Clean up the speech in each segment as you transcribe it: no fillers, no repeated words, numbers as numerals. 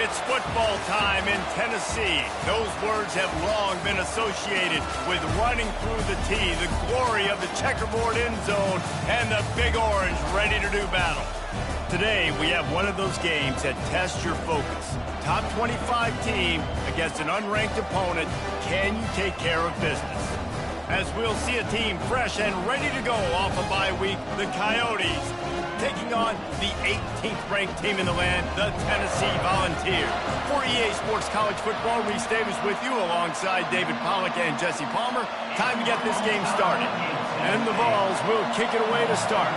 It's football time in Tennessee. Those words have long been associated with running through the tee, the glory of the checkerboard end zone, and the Big Orange ready to do battle. Today, we have one of those games that tests your focus. Top 25 team against an unranked opponent. Can you take care of business? As we'll see a team fresh and ready to go off a bye week, the Coyotes, taking on the 18th ranked team in the land, the Tennessee Volunteers. For EA Sports College Football, Reese Davis with you alongside David Pollack and Jesse Palmer. Time to get this game started. And the Vols will kick it away to start.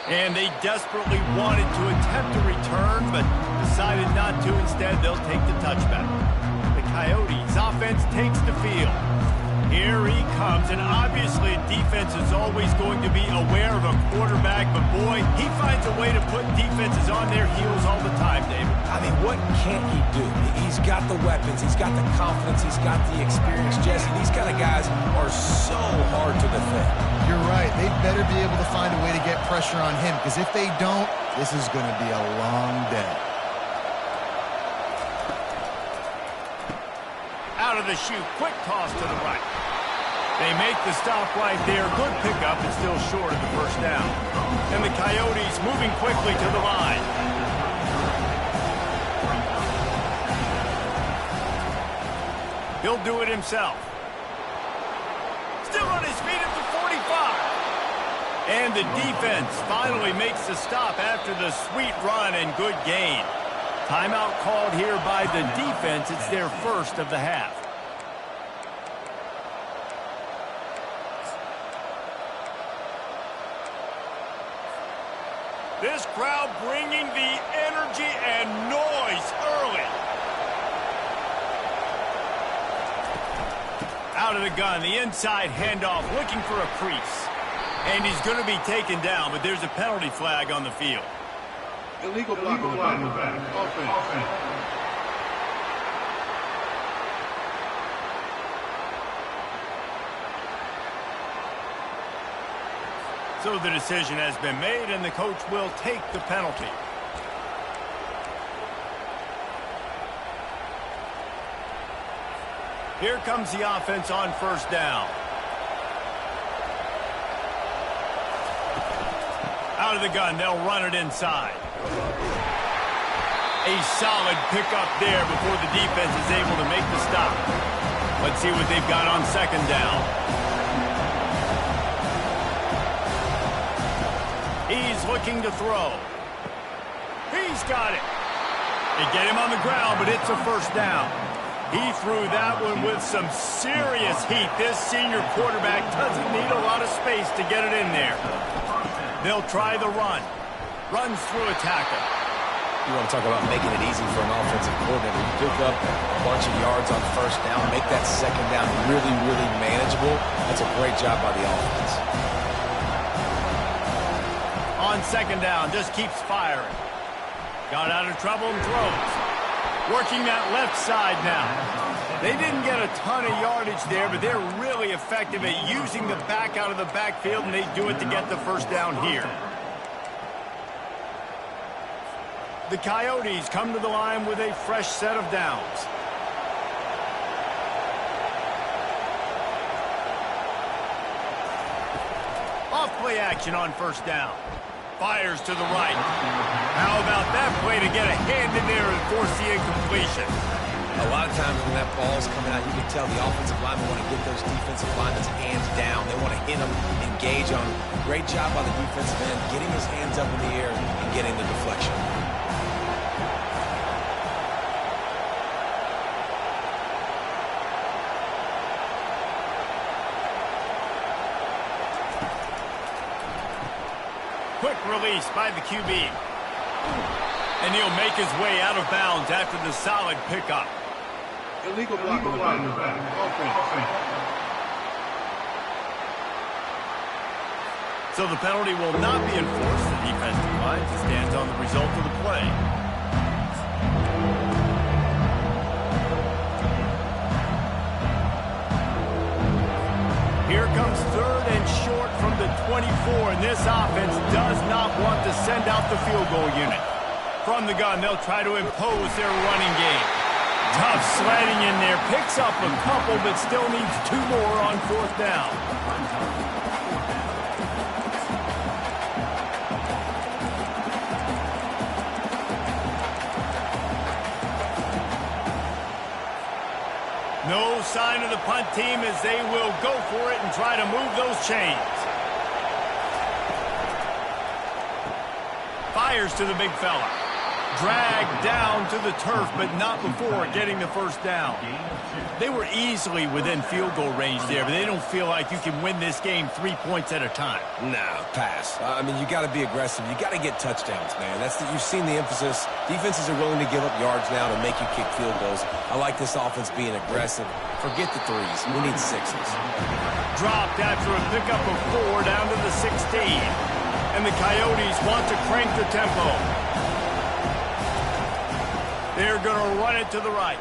And they desperately wanted to attempt a return, but decided not to. Instead, they'll take the touchback. The Coyotes offense takes the field. Here he comes, and obviously defense is always going to be aware of a quarterback, but boy, he finds a way to put defenses on their heels all the time, David. I mean, what can't he do? He's got the weapons, he's got the confidence, he's got the experience. Jesse, these kind of guys are so hard to defend. You're right. They better be able to find a way to get pressure on him, because if they don't, this is going to be a long day. Out of the chute, quick toss to the right. They make the stop right there. Good pickup, and still short of the first down. And the Coyotes moving quickly to the line. He'll do it himself. Still on his feet at the 45. And the defense finally makes the stop after the sweet run and good gain. Timeout called here by the defense. It's their first of the half. This crowd bringing the energy and noise early. Out of the gun, the inside handoff, looking for a crease. And he's going to be taken down, but there's a penalty flag on the field. Illegal flag on the back. Offense. So the decision has been made, and the coach will take the penalty. Here comes the offense on first down. Out of the gun, they'll run it inside. A solid pickup there before the defense is able to make the stop. Let's see what they've got on second down. He's looking to throw. He's got it. They get him on the ground, but it's a first down. He threw that one with some serious heat. This senior quarterback doesn't need a lot of space to get it in there. They'll try the run. Runs through a tackle. You want to talk about making it easy for an offensive coordinator. You pick up a bunch of yards on first down, make that second down really, really manageable. That's a great job by the offense. On second down, just keeps firing. Got out of trouble and throws. Working that left side now. They didn't get a ton of yardage there, but they're really effective at using the back out of the backfield, and they do it to get the first down here. The Coyotes come to the line with a fresh set of downs. Off play action on first down. Fires to the right. How about that play to get a hand in there and force the incompletion? A lot of times when that ball's coming out, you can tell the offensive linemen want to get those defensive linemen's hands down. They want to hit them, engage on them. Great job by the defensive end, getting his hands up in the air and getting the deflection. Quick release by the QB. And he'll make his way out of bounds after the solid pickup. Illegal flag on the back. Offense. So the penalty will not be enforced. The defense declines and stands on the result of the play. Here comes third and short from the 24, and this offense does not want to send out the field goal unit. From the gun, they'll try to impose their running game. Tough sledding in there. Picks up a couple, but still needs 2 more on 4th down. No sign of the punt team as they will go for it and try to move those chains. Fires to the big fella. Dragged down to the turf, but not before getting the 1st down. They were easily within field goal range there, but they don't feel like you can win this game 3 points at a time. No, pass. I mean, you got to be aggressive. You got to get touchdowns, man. You've seen the emphasis. Defenses are willing to give up yards now to make you kick field goals. I like this offense being aggressive. Forget the 3s. We need 6s. Dropped after a pickup of 4 down to the 16. And the Coyotes want to crank the tempo. They're going to run it to the right.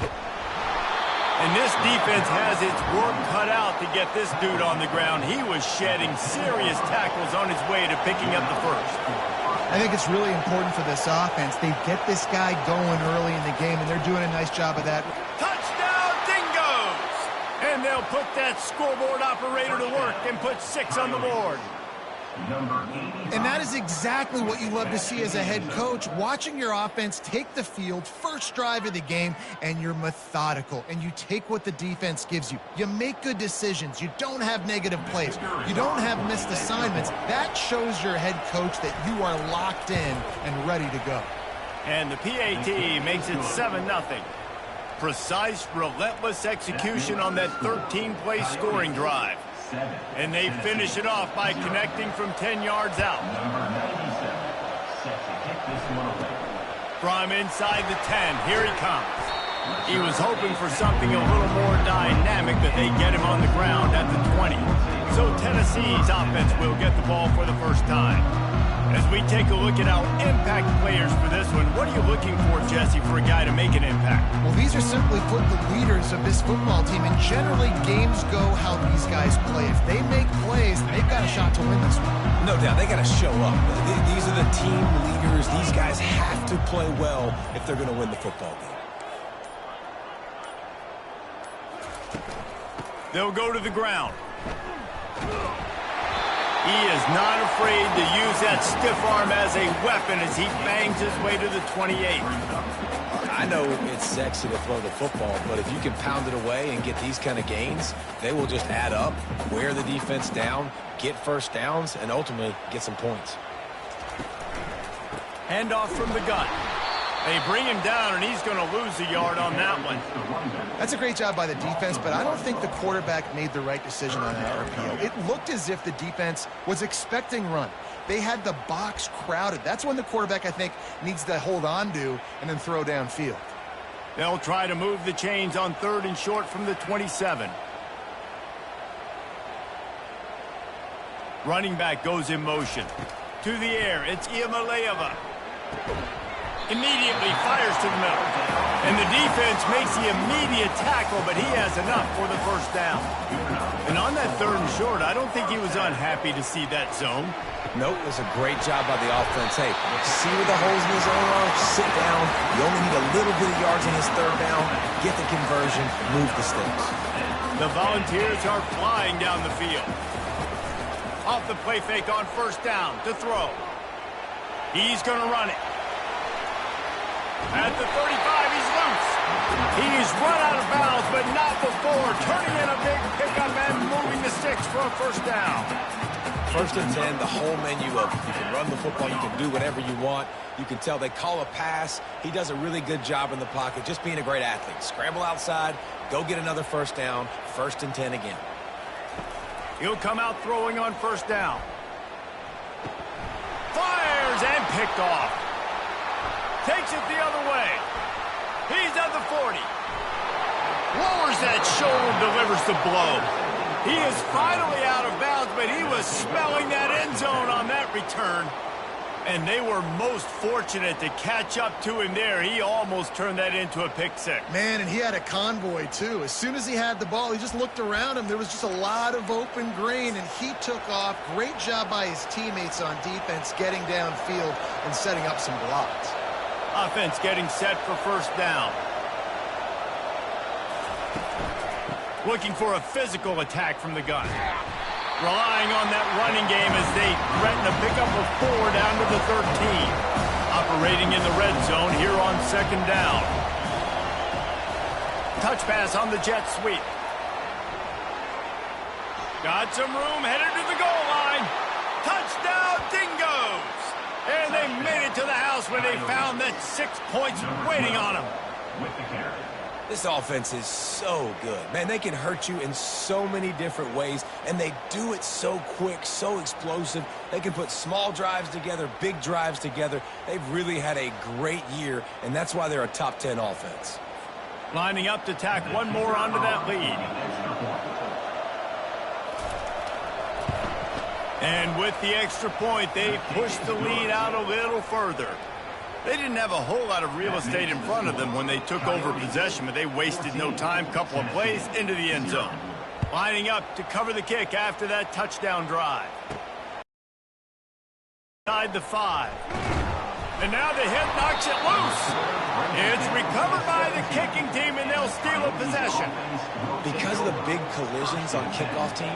And this defense has its work cut out to get this dude on the ground. He was shedding serious tackles on his way to picking up the 1st. I think it's really important for this offense. They get this guy going early in the game, and they're doing a nice job of that. Touchdown, Dingoes! And they'll put that scoreboard operator to work and put 6 on the board. And that is exactly what you love to see as a head coach, watching your offense take the field, first drive of the game, and you're methodical, and you take what the defense gives you. You make good decisions. You don't have negative plays. You don't have missed assignments. That shows your head coach that you are locked in and ready to go. And the PAT makes it 7-0. Precise, relentless execution on that 13-play scoring drive. And they finish it off by connecting from 10 yards out. From inside the 10, here he comes. He was hoping for something a little more dynamic, but they get him on the ground at the 20. So Tennessee's offense will get the ball for the 1st time. As we take a look at our impact players for this one, what are you looking for, Jesse, for a guy to make an impact? Well, these are simply put the leaders of this football team, and generally games go how these guys play. If they make plays, they've got a shot to win this one. No doubt, they got to show up. These are the team leaders. These guys have to play well if they're going to win the football game. They'll go to the ground. He is not afraid to use that stiff arm as a weapon as he bangs his way to the 28. I know it's sexy to throw the football, but if you can pound it away and get these kind of gains, they will just add up, wear the defense down, get 1st downs, and ultimately get some points. Handoff from the gun. They bring him down, and he's going to lose a yard on that one. That's a great job by the defense, but I don't think the quarterback made the right decision on that RPO. It looked as if the defense was expecting run. They had the box crowded. That's when the quarterback, I think, needs to hold on to and then throw downfield. They'll try to move the chains on 3rd and short from the 27. Running back goes in motion. To the air, it's Iamaleava. Immediately fires to the middle. And the defense makes the immediate tackle, but he has enough for the 1st down. And on that 3rd and short, I don't think he was unhappy to see that zone. Nope, it was a great job by the offense. Hey, see where the holes in the zone are? Sit down. You only need a little bit of yards on his 3rd down. Get the conversion. Move the sticks. The Volunteers are flying down the field. Off the play fake on 1st down to throw. He's going to run it. At the 35, he's loose. He's run out of bounds, but not before turning in a big pickup and moving the sticks for a 1st down. 1st and 10, the whole menu of you can run the football, you can do whatever you want. You can tell they call a pass. He does a really good job in the pocket, just being a great athlete. Scramble outside, go get another 1st down, 1st and 10 again. He'll come out throwing on 1st down. Fires and picked off. Takes it the other way. He's at the 40. Lowers that shoulder, delivers the blow. He is finally out of bounds, but he was smelling that end zone on that return. And they were most fortunate to catch up to him there. He almost turned that into a pick six. Man, and he had a convoy, too. As soon as he had the ball, he just looked around him. There was just a lot of open green, and he took off. Great job by his teammates on defense, getting downfield and setting up some blocks. Offense getting set for first down. Looking for a physical attack from the gun. Relying on that running game as they threaten a pickup of 4 down to the 13. Operating in the red zone here on second down. Touch pass on the jet sweep. Got some room, headed to the goal line. Touchdown, Dingoes! And they made it to the house when they found that 6 points waiting on them. With the carry. This offense is so good. Man, they can hurt you in so many different ways, and they do it so quick, so explosive. They can put small drives together, big drives together. They've really had a great year, and that's why they're a top 10 offense. Lining up to tack one more onto that lead. And with the extra point, they push the lead out a little further. They didn't have a whole lot of real estate in front of them when they took over possession, but they wasted no time. Couple of plays into the end zone. Lining up to cover the kick after that touchdown drive. Inside the 5. And now the hit knocks it loose. It's recovered by the kicking team, and they'll steal a possession. Because of the big collisions on kickoff team,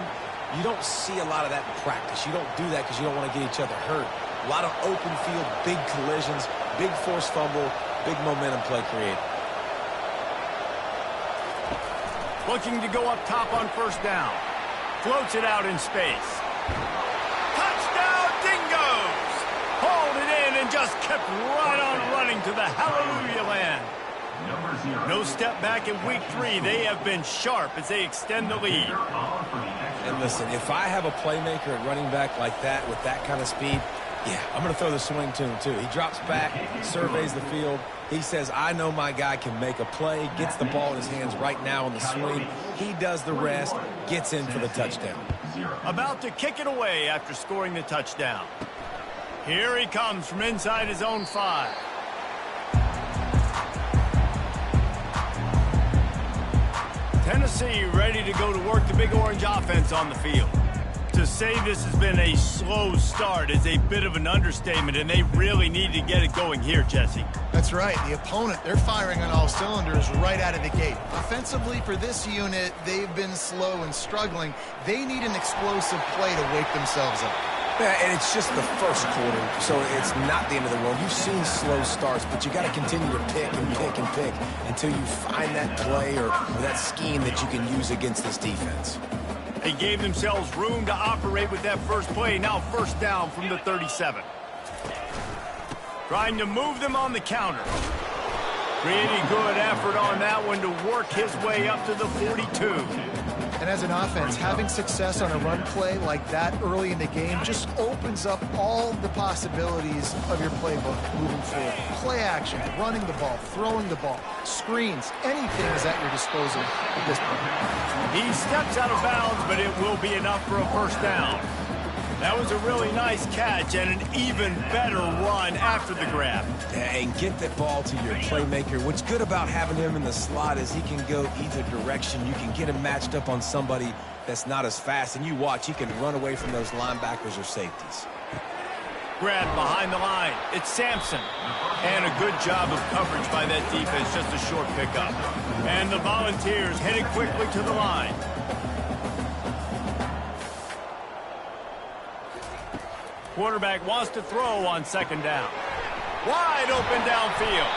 you don't see a lot of that in practice. You don't do that because you don't want to get each other hurt. A lot of open field, big collisions, big forced fumble, big momentum play created. Looking to go up top on first down. Floats it out in space. Touchdown, Dingoes! Hauled it in and just kept right on running to the hallelujah land. No step back in week 3. They have been sharp as they extend the lead. And listen, if I have a playmaker at running back like that with that kind of speed, yeah, I'm going to throw the swing to him, too. He drops back, surveys the field. He says, I know my guy can make a play, gets the ball in his hands right now on the swing. He does the rest, gets in for the touchdown. About to kick it away after scoring the touchdown. Here he comes from inside his own 5. Tennessee ready to go to work the Big Orange offense on the field. To say this has been a slow start is a bit of an understatement, and they really need to get it going here, Jesse. That's right. The opponent, they're firing on all cylinders right out of the gate. Offensively, for this unit, they've been slow and struggling. They need an explosive play to wake themselves up. Yeah, and it's just the first quarter, so it's not the end of the world. You've seen slow starts, but you got to continue to pick and pick and pick until you find that play or that scheme that you can use against this defense. They gave themselves room to operate with that first play. Now first down from the 37. Trying to move them on the counter. Pretty good effort on that one to work his way up to the 42. And as an offense, having success on a run play like that early in the game just opens up all the possibilities of your playbook moving forward. Play action, running the ball, throwing the ball, screens, anything is at your disposal at this point. He steps out of bounds, but it will be enough for a first down. That was a really nice catch and an even better run after the grab. And get that ball to your playmaker. What's good about having him in the slot is he can go either direction. You can get him matched up on somebody that's not as fast, and you watch, he can run away from those linebackers or safeties. Grab behind the line. It's Sampson. And a good job of coverage by that defense. Just a short pickup. And the Volunteers headed quickly to the line. Quarterback wants to throw on second down. Wide open downfield.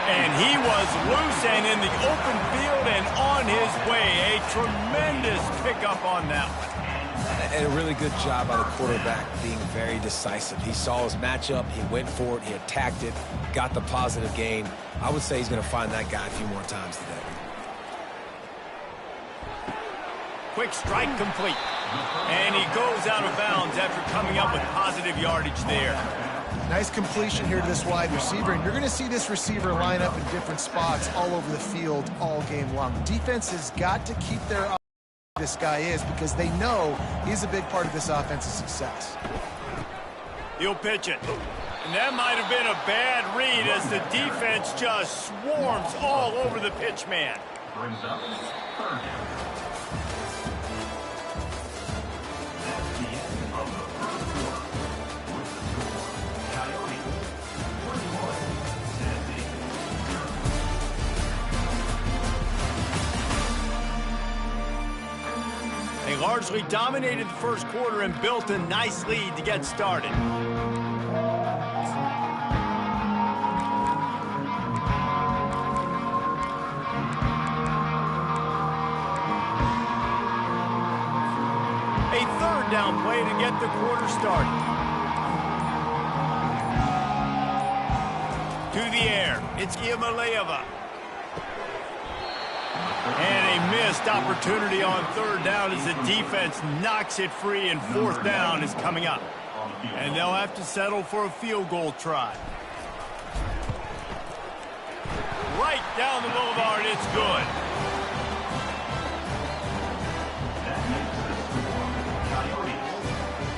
And he was loose and in the open field and on his way. A tremendous pickup on that one. And a really good job by the quarterback being very decisive. He saw his matchup, he went for it, he attacked it, got the positive gain. I would say he's going to find that guy a few more times today. Quick strike complete. And he goes out of bounds after coming up with positive yardage there. Nice completion here to this wide receiver, and you're going to see this receiver line up in different spots all over the field all game long. Defense has got to keep their eye on who this guy is because they know he's a big part of this offense's success. He'll pitch it. And that might have been a bad read as the defense just swarms all over the pitch man. Brings up third down. That's the end of the first quarter. With the score, Coyotes 21, Tennessee. They largely dominated the first quarter and built a nice lead to get started. A third down play to get the quarter started. To the air, it's Iamaleava. And a missed opportunity on third down as the defense knocks it free, and fourth down is coming up. And they'll have to settle for a field goal try. Right down the boulevard, it's good. That makes the score, Coyotes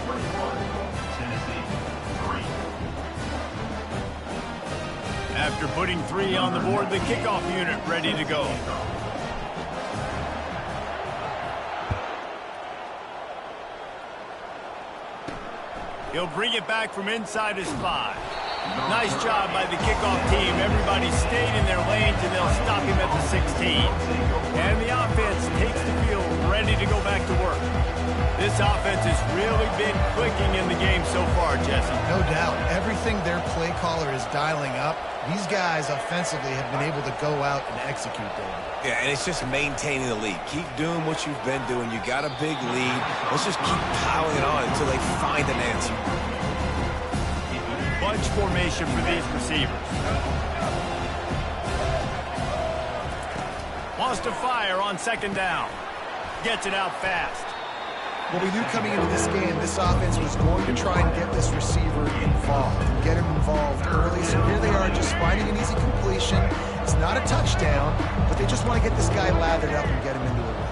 21, Tennessee 3. After putting 3 on the board, the kickoff unit ready to go. He'll bring it back from inside his 5. Nice job by the kickoff team. Everybody stayed in their lanes, and they'll stop him at the 16. And the offense takes the field, ready to go back to work. This offense has really been clicking in the game so far, Jesse. No doubt. Everything their play caller is dialing up, these guys offensively have been able to go out and execute there. Yeah, and it's just maintaining the lead. Keep doing what you've been doing. You got a big lead. Let's just keep piling it on until they find an answer. Bunch formation for these receivers. Wants to fire on second down. Gets it out fast. Well, we knew coming into this game, this offense was going to try and get this receiver involved, get him involved early. So here they are just finding an easy completion. It's not a touchdown, but they just want to get this guy lathered up and get him into a run.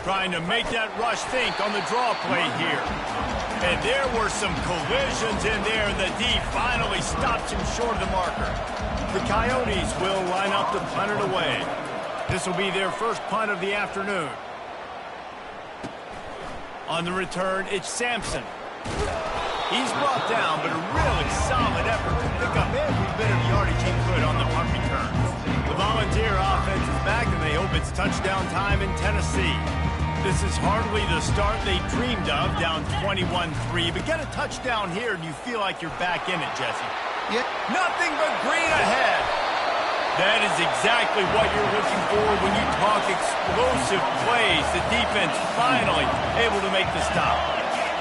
Trying to make that rush think on the draw play here. And there were some collisions in there, and the D finally stops him short of the marker. The Coyotes will line up to punt it away. This will be their first punt of the afternoon. On the return, it's Sampson. He's brought down, but a really solid effort to pick up every bit of yardage he could on the punt return. The Volunteer offense is back, and they hope it's touchdown time in Tennessee. This is hardly the start they dreamed of, down 21-3, but get a touchdown here, and you feel like you're back in it, Jesse. Yeah. Nothing but green ahead. That is exactly what you're looking for when you talk explosive plays. The defense finally able to make the stop.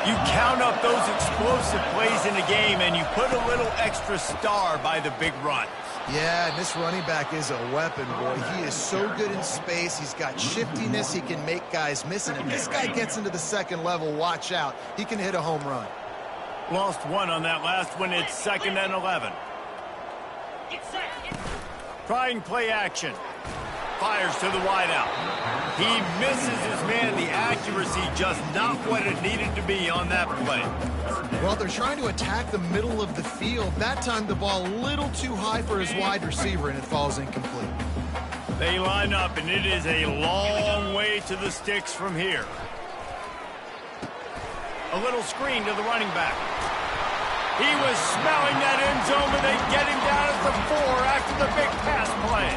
You count up those explosive plays in the game, and you put a little extra star by the big run. Yeah, and this running back is a weapon, boy. He is so good in space. He's got shiftiness. He can make guys miss. And if this guy gets into the second level, watch out. He can hit a home run. Lost one on that last one. It's 2nd and 11. Trying play action. Fires to the wideout. He misses his man. The accuracy just not what it needed to be on that play. Well, they're trying to attack the middle of the field. That time the ball a little too high for his wide receiver, and it falls incomplete. They line up, and it is a long way to the sticks from here. A little screen to the running back. He was smelling that end zone, but they get him down at the 4 after the big pass play.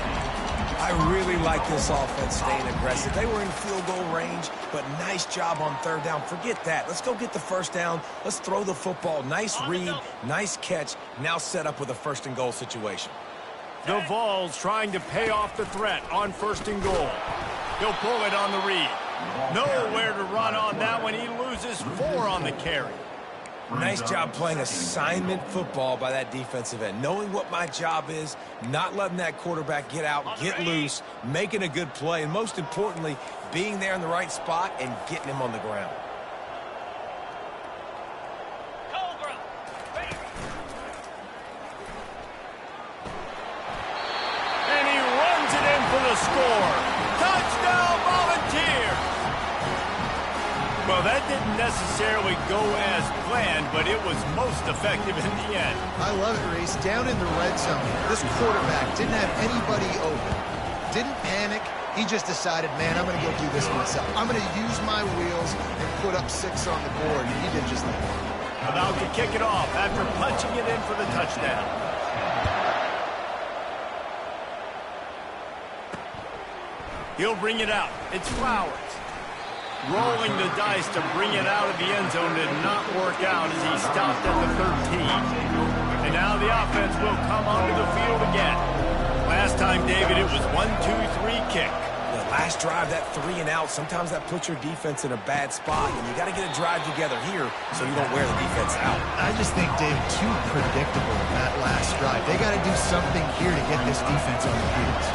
I really like this offense staying aggressive. They were in field goal range, but nice job on third down. Forget that. Let's go get the first down. Let's throw the football. Nice read, nice catch. Now set up with a 1st and goal situation. The Vols trying to pay off the threat on 1st and goal. He'll pull it on the read. Nowhere to run on that one. He loses 4 on the carry. Nice job playing assignment football by that defensive end. Knowing what my job is, not letting that quarterback get out, get loose, making a good play, and most importantly, being there in the right spot and getting him on the ground. And he runs it in for the score. Touchdown, Volunteer! But Well, that didn't necessarily go as planned, but it was most effective in the end. I love it, Reese. Down in the red zone, this quarterback didn't have anybody open. Didn't panic. He just decided, man, I'm going to go do this myself. I'm going to use my wheels and put up 6 on the board. And he did just that. About to kick it off after punching it in for the touchdown. He'll bring it out. It's Flowers. Rolling the dice to bring it out of the end zone did not work out as he stopped at the 13. And now the offense will come onto the field again. Last time, David, it was 1-2-3 kick. The last drive, that 3 and out, sometimes that puts your defense in a bad spot, and you got to get a drive together here so you don't wear the defense out. I just think, David, too predictable that last drive. They got to do something here to get this defense on their heels.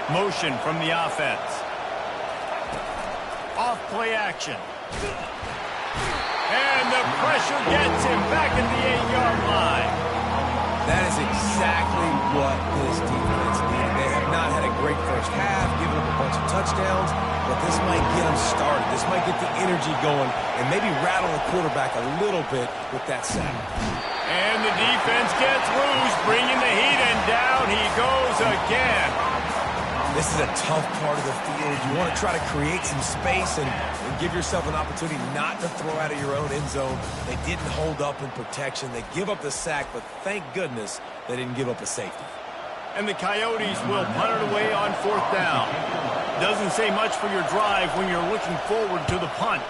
Motion from the offense. Off play action. And the pressure gets him back at the 8-yard line. That is exactly what this defense needed. They have not had a great first half, given up a bunch of touchdowns, but this might get them started. This might get the energy going and maybe rattle the quarterback a little bit with that sack. And the defense gets loose, bringing the heat, and down he goes again. This is a tough part of the field. You want to try to create some space and give yourself an opportunity not to throw out of your own end zone. They didn't hold up in protection. They give up the sack, but thank goodness they didn't give up a safety. And the Coyotes will punt it away on 4th down. Doesn't say much for your drive when you're looking forward to the punt.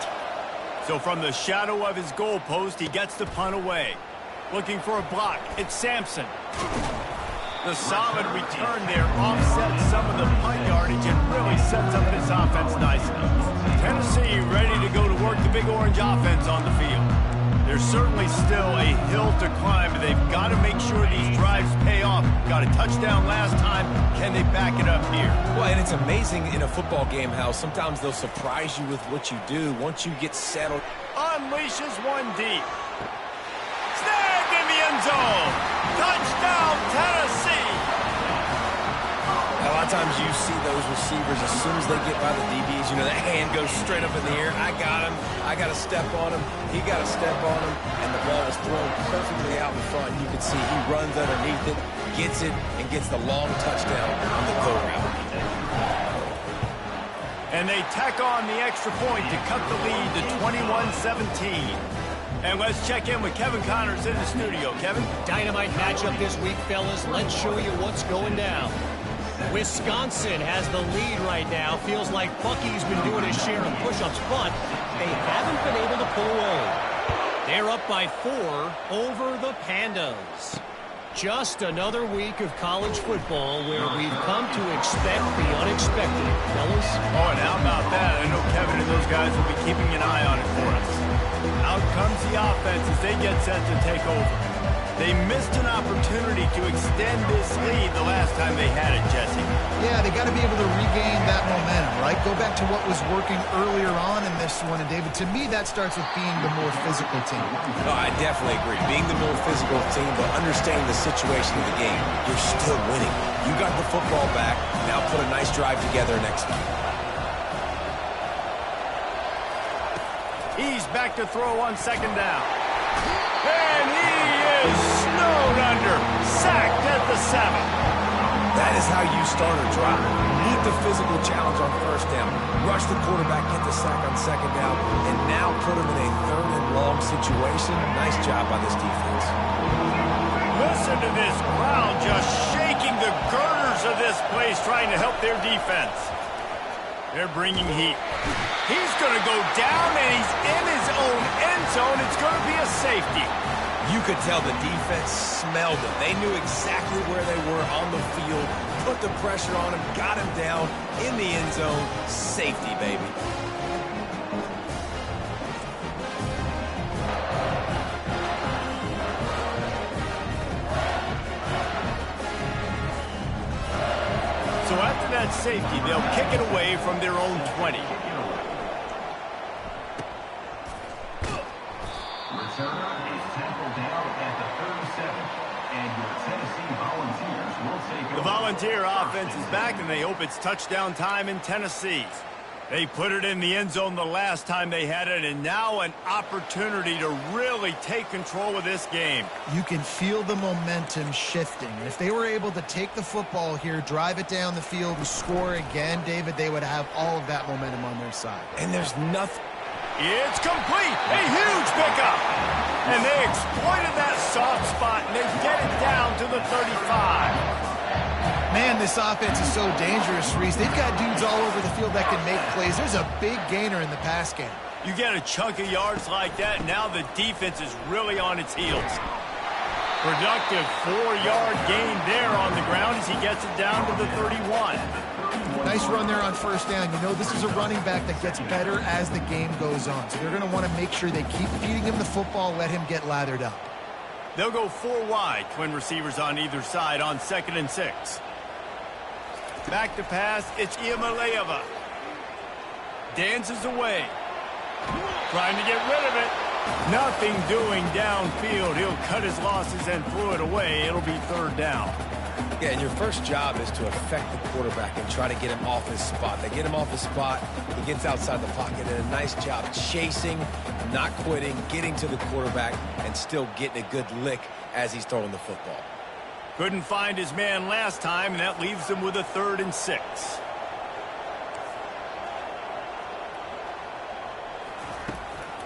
So from the shadow of his goalpost, he gets the punt away. Looking for a block. It's Sampson. The solid return there offsets some of the punt yardage and really sets up this offense nicely. Tennessee ready to go to work the Big Orange offense on the field. There's certainly still a hill to climb, and they've got to make sure these drives pay off. Got a touchdown last time. Can they back it up here? Well, and it's amazing in a football game how sometimes they'll surprise you with what you do once you get settled. Unleashes one deep. Snagged in the end zone. Touchdown, Tennessee. A lot of times you see those receivers, as soon as they get by the DBs, you know, that hand goes straight up in the air. I got him. I got to step on him. He got to step on him. And the ball is thrown perfectly out in front. You can see he runs underneath it, gets it, and gets the long touchdown on the go route. And they tack on the extra point to cut the lead to 21-17. And let's check in with Kevin Connors in the studio. Kevin? Dynamite matchup this week, fellas. Let's show you what's going down. Wisconsin has the lead right now. Feels like Bucky's been doing his share of push-ups, but they haven't been able to pull away. They're up by 4 over the Pandas. Just another week of college football where we've come to expect the unexpected, fellas. Oh, and how about that? I know Kevin and those guys will be keeping an eye on it for us. Out comes the offense as they get set to take over. They missed an opportunity to extend this lead the last time they had it, Jesse. Yeah, they got to be able to regain that momentum, right? Go back to what was working earlier on in this one. And, David, to me, that starts with being the more physical team. No, I definitely agree. Being the more physical team, but understanding the situation of the game, you're still winning. You got the football back. Now put a nice drive together and execute. He's back to throw on 2nd down. And he is snowed under. Sacked at the 7. That is how you start a drive. Meet the physical challenge on 1st down. Rush the quarterback, get the sack on 2nd down, and now put him in a 3rd and long situation. Nice job by this defense. Listen to this crowd just shaking the girders of this place trying to help their defense. They're bringing heat. He's going to go down, and he's in his own end zone. It's going to be a safety. You could tell the defense smelled it. They knew exactly where they were on the field, put the pressure on him, got him down in the end zone. Safety, baby. So after that safety, they'll kick it away from their own 20. Returner is tackled down at the 37. And your Tennessee Volunteers will take The Volunteer offense is back, and they hope it's touchdown time in Tennessee. They put it in the end zone the last time they had it, and now an opportunity to really take control of this game. You can feel the momentum shifting. And if they were able to take the football here, drive it down the field, and score again, David, they would have all of that momentum on their side. And there's nothing. It's complete. A huge pickup. And they exploited that soft spot, and they get it down to the 35. Man, this offense is so dangerous, Reese. They've got dudes all over the field that can make plays. There's a big gainer in the pass game. You get a chunk of yards like that, now the defense is really on its heels. Productive 4-yard gain there on the ground as he gets it down to the 31. Nice run there on first down. You know, this is a running back that gets better as the game goes on. So they're going to want to make sure they keep feeding him the football, let him get lathered up. They'll go 4 wide, twin receivers on either side on 2nd and 6. Back to pass, it's Iamaleava. Dances away. Trying to get rid of it. Nothing doing downfield. He'll cut his losses and throw it away. It'll be 3rd down. Yeah, and your first job is to affect the quarterback and try to get him off his spot. They get him off his spot, he gets outside the pocket, and a nice job chasing, not quitting, getting to the quarterback, and still getting a good lick as he's throwing the football. Couldn't find his man last time, and that leaves him with a 3rd and 6.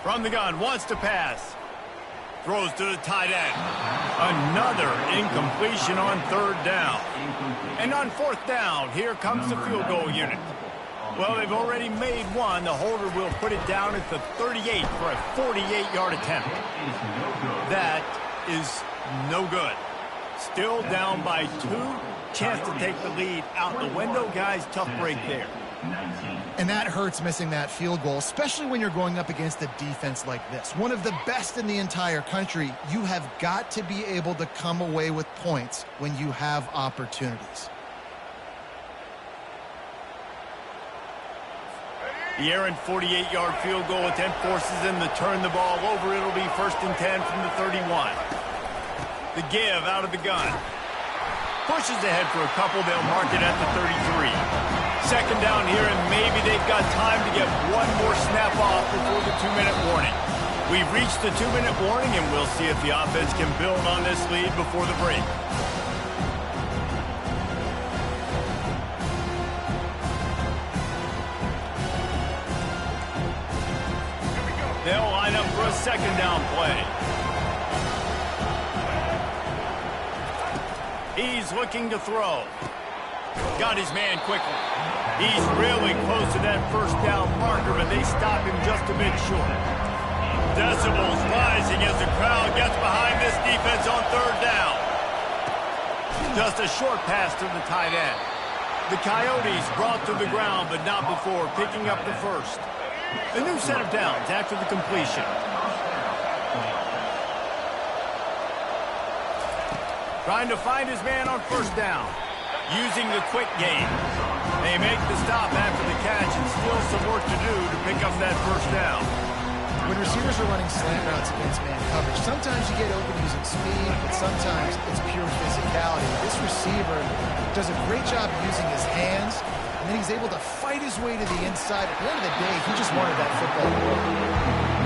From the gun, wants to pass. Throws to the tight end. Another incompletion on 3rd down. And on 4th down, here comes the field goal unit. Well, they've already made one. The holder will put it down at the 38 for a 48-yard attempt. That is no good. Still down by 2. Chance to take the lead out the window. Guys, tough break there. And that hurts missing that field goal, especially when you're going up against a defense like this. One of the best in the entire country. You have got to be able to come away with points when you have opportunities. The errant 48-yard field goal attempt forces them to turn the ball over. It'll be 1st and 10 from the 31. The give out of the gun. Pushes ahead for a couple. They'll mark it at the 33. 2nd down here, and maybe they've got time to get one more snap off before the 2-minute warning. We've reached the 2-minute warning, and we'll see if the offense can build on this lead before the break. They'll line up for a 2nd down play. He's looking to throw. Got his man quickly. He's really close to that 1st down marker, but they stop him just a bit short. Decibels rising as the crowd gets behind this defense on 3rd down. Just a short pass to the tight end. The Coyotes brought to the ground, but not before picking up the 1st. A new set of downs after the completion. Trying to find his man on 1st down. Using the quick game. They make the stop after the catch, and still some work to do to pick up that 1st down. When receivers are running slant routes against man coverage, sometimes you get open using speed, but sometimes it's pure physicality. This receiver does a great job using his hands, and then he's able to fight his way to the inside. At the end of the day, he just wanted that football to work.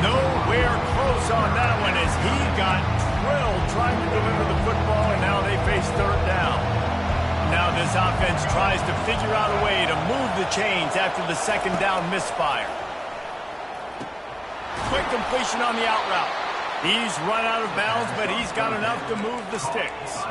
Nowhere close on that one as he got drilled trying to deliver the football, and now they face 3rd down. Now this offense tries to figure out a way to move the chains after the 2nd down misfire. Quick completion on the out route. He's run out of bounds, but he's got enough to move the sticks.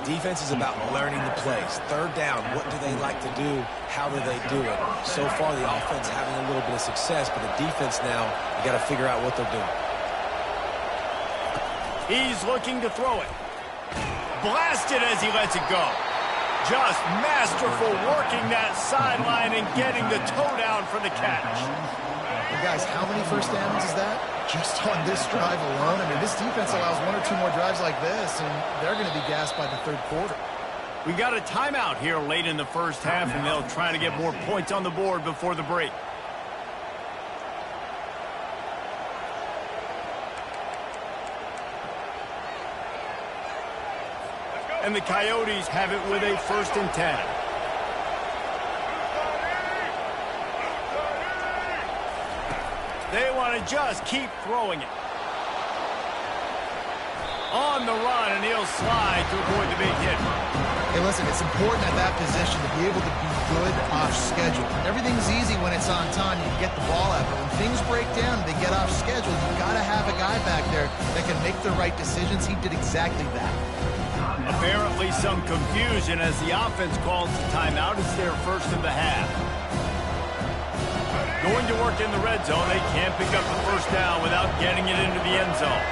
Defense is about learning the plays. 3rd down, what do they like to do? How do they do it? So far, the offense having a little bit of success, but the defense now, you got to figure out what they're doing. He's looking to throw it. Blasted as he lets it go. Just masterful working that sideline and getting the toe down for the catch. And guys, how many 1st downs is that? Just on this drive alone. I mean, this defense allows 1 or 2 more drives like this, and they're going to be gassed by the 3rd quarter. We got a timeout here late in the 1st half, and they'll try to get more points on the board before the break. and the Coyotes have it with a 1st and 10. They want to just keep throwing it. On the run, and he'll slide to avoid the big hit. Hey, listen, it's important at that position to be able to be good off schedule. Everything's easy when it's on time. You get the ball out. But when things break down, they get off schedule. You've got to have a guy back there that can make the right decisions. He did exactly that. Apparently some confusion as the offense calls the timeout. It's their 1st of the half. Going to work in the red zone. They can't pick up the 1st down without getting it into the end zone.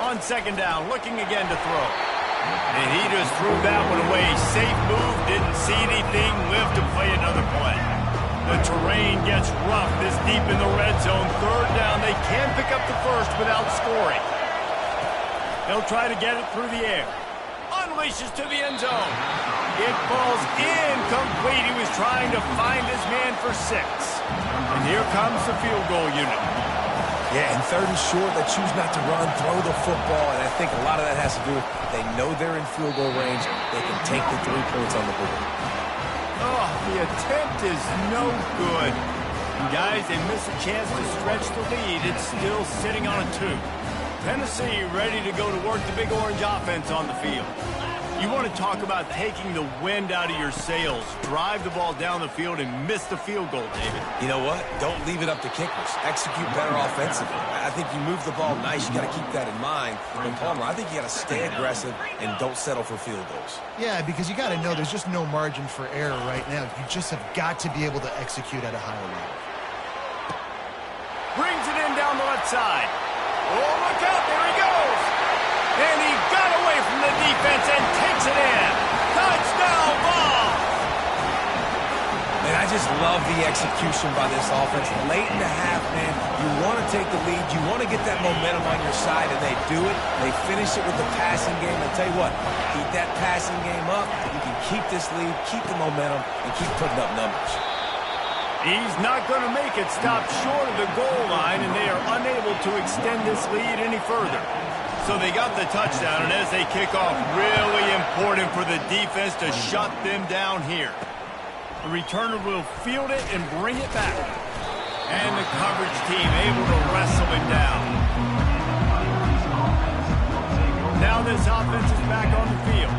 On 2nd down, looking again to throw. And he just threw that one away. Safe move, didn't see anything, lived to play another play. The terrain gets rough this deep in the red zone. 3rd down, they can pick up the 1st without scoring. They'll try to get it through the air. Unleashes to the end zone. It falls incomplete. He was trying to find his man for 6. And here comes the field goal unit. Yeah, and 3rd and short, they choose not to run, throw the football, and I think a lot of that has to do with they know they're in field goal range. They can take the 3 points on the board. Oh, the attempt is no good. And guys, they miss a chance to stretch the lead. It's still sitting on a 2. Tennessee ready to go to work the Big Orange offense on the field. You want to talk about taking the wind out of your sails. Drive the ball down the field and miss the field goal, David. You know what? Don't leave it up to kickers. Execute better offensively. I think you move the ball nice. You got to keep that in mind. But Palmer, I think you got to stay aggressive and don't settle for field goals. Yeah, because you got to know there's just no margin for error right now. You just have got to be able to execute at a higher level. Brings it in down the left side. Oh, look out. There he goes. And he got away from the defense and takes it in. Touchdown ball. And I just love the execution by this offense. Late in the half, man, you want to take the lead. You want to get that momentum on your side, and they do it. They finish it with the passing game. I tell you what, keep that passing game up. You can keep this lead, keep the momentum, and keep putting up numbers. He's not going to make it stop short of the goal line, and they are unable to extend this lead any further. So they got the touchdown, and as they kick off, really important for the defense to shut them down here. The returner will field it and bring it back. And the coverage team able to wrestle him down. Now this offense is back on the field.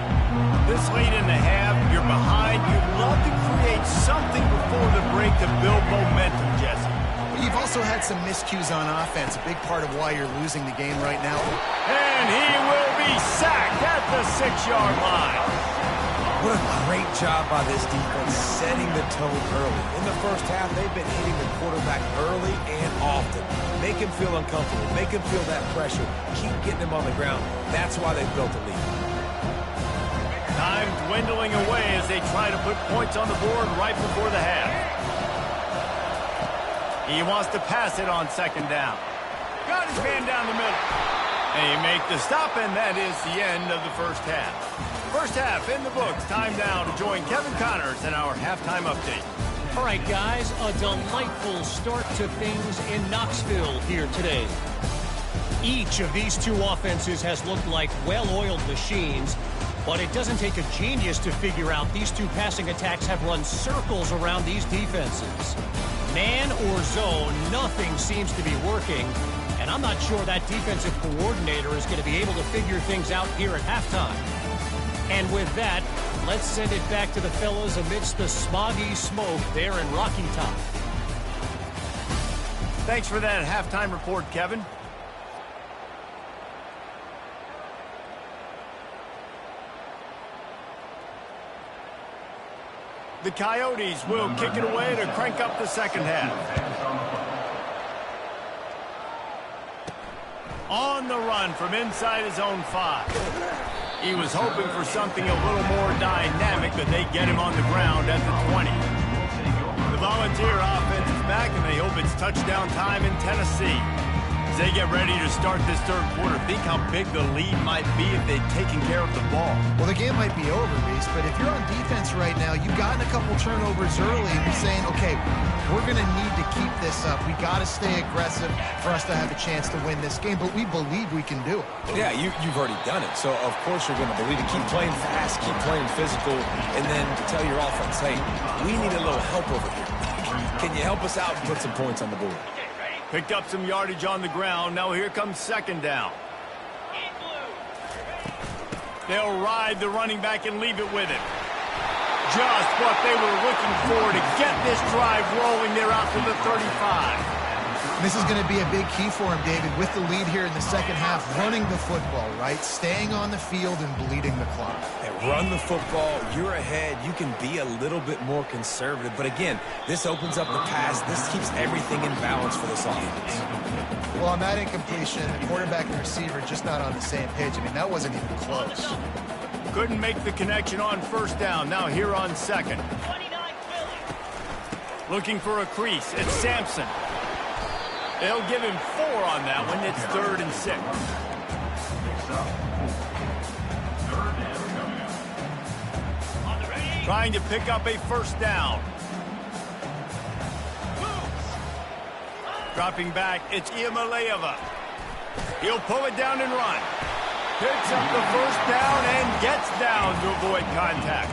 This late in the half, you're behind. You'd love to create something before the break to build momentum, Jesse. You've also had some miscues on offense, a big part of why you're losing the game right now. And he will be sacked at the 6-yard line. What a great job by this defense setting the tone early. In the 1st half, they've been hitting the quarterback early and often. Make him feel uncomfortable. Make him feel that pressure. Keep getting him on the ground. That's why they've built a lead. Time dwindling away as they try to put points on the board right before the half. He wants to pass it on 2nd down. Got his man down the middle. And he make the stop, and that is the end of the 1st half. 1st half in the books. Time now to join Kevin Connors in our halftime update. All right, guys, a delightful start to things in Knoxville here today. Each of these 2 offenses has looked like well-oiled machines, but it doesn't take a genius to figure out these 2 passing attacks have run circles around these defenses. Man or zone, nothing seems to be working, and I'm not sure that defensive coordinator is going to be able to figure things out here at halftime. And with that, let's send it back to the fellas amidst the smoggy smoke there in Rocky Top. Thanks for that halftime report, Kevin. The Coyotes will kick it away to crank up the 2nd half. On the run from inside his own 5. He was hoping for something a little more dynamic, but they get him on the ground at the 20. The Volunteer offense is back, and they hope it's touchdown time in Tennessee. As they get ready to start this third quarter, think how big the lead might be if they'd taken care of the ball. Well, the game might be over, Reese, but if you're on defense right now, you've gotten a couple turnovers early, and you're saying, okay, we're going to need to keep this up. We got to stay aggressive for us to have a chance to win this game, but we believe we can do it. Yeah, you've already done it, so of course you're going to believe it. Keep playing fast, keep playing physical, and then tell your offense, hey, we need a little help over here. Can you help us out and put some points on the board? Picked up some yardage on the ground. Now here comes second down. They'll ride the running back and leave it with him. Just what they were looking for to get this drive rolling. They're out to the 35. This is going to be a big key for him, David, with the lead here in the second half, running the football, right? Staying on the field and bleeding the clock. Hey, run the football. You're ahead. You can be a little bit more conservative. But again, this opens up the pass. This keeps everything in balance for this offense. Well, on that incompletion, the quarterback and receiver just not on the same page. I mean, that wasn't even close. Couldn't make the connection on first down. Now here on second. Looking for a crease. It's Sampson. They'll give him 4 on that one. It's 3rd and 6. Trying to pick up a first down. Dropping back, it's Iamaleava. He'll pull it down and run. Picks up the first down and gets down to avoid contact.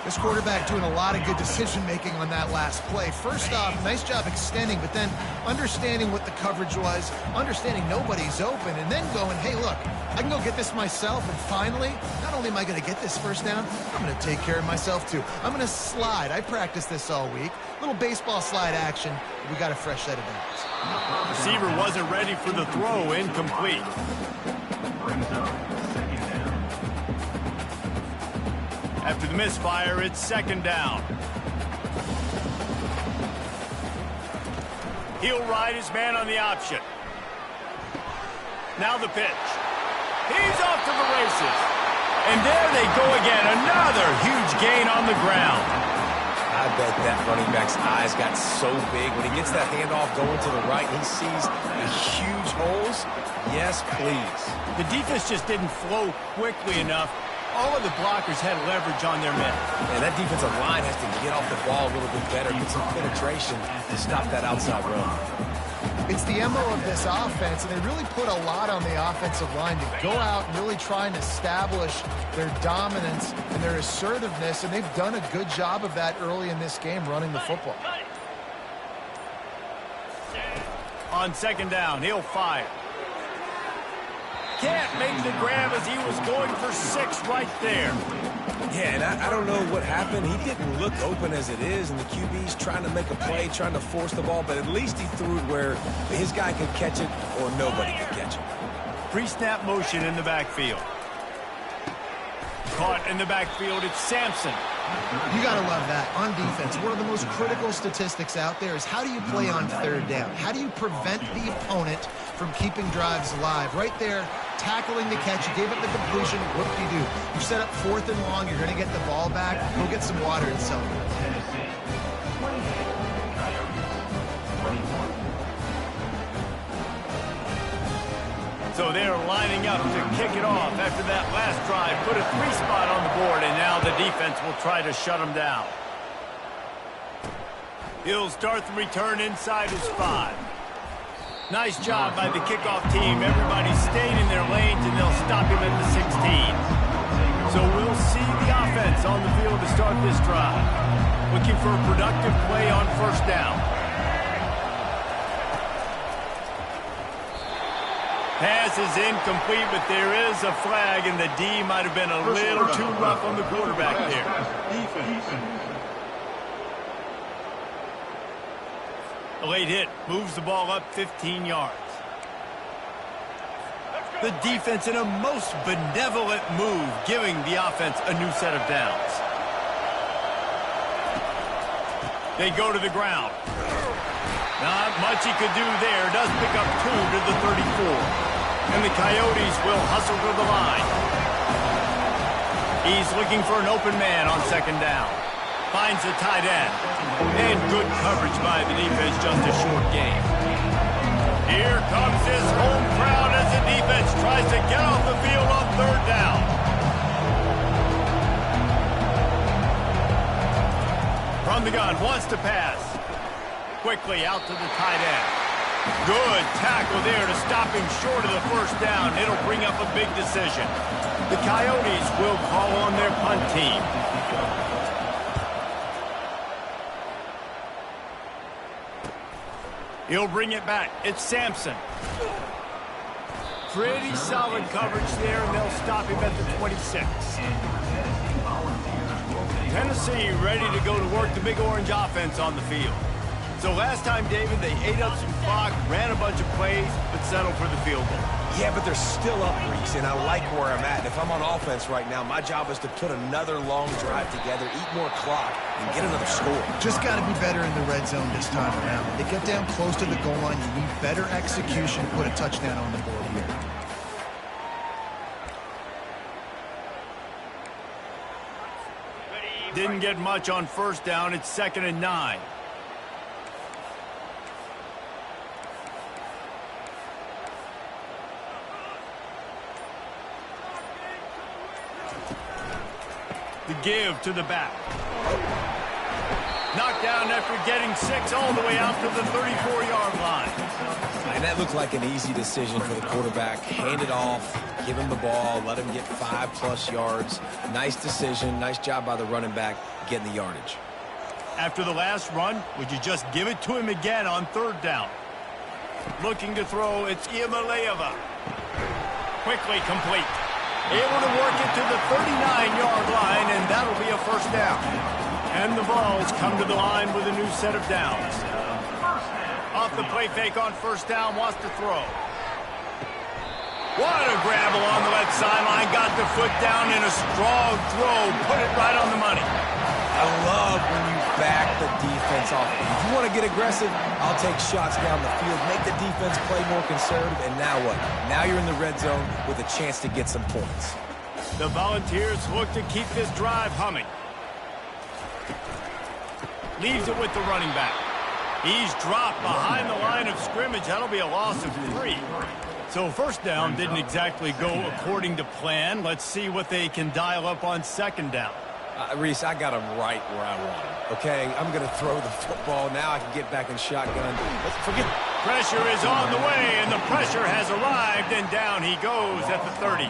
This quarterback doing a lot of good decision-making on that last play. First off, nice job extending, but then understanding what the coverage was, understanding nobody's open, and then going, hey, look, I can go get this myself, and finally, not only am I going to get this first down, I'm going to take care of myself, too. I'm going to slide. I practiced this all week. Little baseball slide action. We got a fresh set of downs. Receiver wasn't ready for the throw. Incomplete. After the misfire, it's second down. He'll ride his man on the option. Now the pitch. He's off to the races. And there they go again. Another huge gain on the ground. I bet that running back's eyes got so big. When he gets that handoff going to the right, he sees the huge holes. Yes, please. The defense just didn't flow quickly enough. All of the blockers had leverage on their men. And that defensive line has to get off the ball a little bit better, get some penetration to stop that outside run. It's the MO of this offense, and they really put a lot on the offensive line to go out and really try and establish their dominance and their assertiveness, and they've done a good job of that early in this game, running the football. On second down, he'll fire. Can't make the grab as he was going for 6 right there. Yeah, and I don't know what happened. He didn't look open as it is, and the QB's trying to make a play, trying to force the ball, but at least he threw it where his guy could catch it or nobody could catch it. Pre-snap motion in the backfield. Caught in the backfield, it's Sampson. You got to love that. On defense, one of the most critical statistics out there is how do you play on third down? How do you prevent the opponent from keeping drives alive? Right there, tackling the catch. You gave up the completion. What do you do? You set up 4th and long. You're going to get the ball back. Go get some water and celebrate. So they're lining up to kick it off after that last drive. Put a 3-spot on the board, and now the defense will try to shut them down. He'll start the return inside his 5. Nice job by the kickoff team. Everybody stayed in their lanes, and they'll stop him at the 16. So we'll see the offense on the field to start this drive. Looking for a productive play on first down. Pass is incomplete, but there is a flag, and the D might have been a little too rough on the quarterback there. A late hit moves the ball up 15 yards. The defense in a most benevolent move, giving the offense a new set of downs. They go to the ground. Not much he could do there. Does pick up 2 to the 34. And the Coyotes will hustle to the line. He's looking for an open man on second down. Finds the tight end. And good coverage by the defense, just a short game. Here comes his home crowd as the defense tries to get off the field on third down. From the gun, wants to pass. Quickly out to the tight end. Good tackle there to stop him short of the first down. It'll bring up a big decision. The Coyotes will call on their punt team. He'll bring it back. It's Sampson. Pretty solid coverage there, and they'll stop him at the 26. Tennessee ready to go to work the Big Orange offense on the field. So last time, David, they ate up some clock, ran a bunch of plays, but settled for the field goal. Yeah, but they're still up, Reese, and I like where I'm at. And if I'm on offense right now, my job is to put another long drive together, eat more clock, and get another score. Just got to be better in the red zone this time around. They get down close to the goal line. You need better execution to put a touchdown on the board here. Didn't get much on first down. It's 2nd and 9. The give to the back. Knocked down after getting 6 all the way out to the 34-yard line. And that looked like an easy decision for the quarterback. Hand it off, give him the ball, let him get 5+ yards. Nice decision. Nice job by the running back getting the yardage. After the last run, would you just give it to him again on third down? Looking to throw, it's Iamaleava. Quickly complete. Able to work it to the 39-yard line, and that'll be a first down. And the Vols come to the line with a new set of downs. Off the play fake on first down, wants to throw. What a grab along the left sideline. Got the foot down in a strong throw. Put it right on the money. I love when you back the defense off. If you want to get aggressive, I'll take shots down the field, make the defense play more conservative, and now what? Now you're in the red zone with a chance to get some points. The Volunteers look to keep this drive humming. Leaves it with the running back. He's dropped behind the line of scrimmage. That'll be a loss of 3. So first down didn't exactly go according to plan. Let's see what they can dial up on second down. Reese, I got him right where I want him, okay? I'm going to throw the football. Now I can get back in shotgun. Let's forget. Pressure is on the way, and the pressure has arrived, and down he goes at the 30.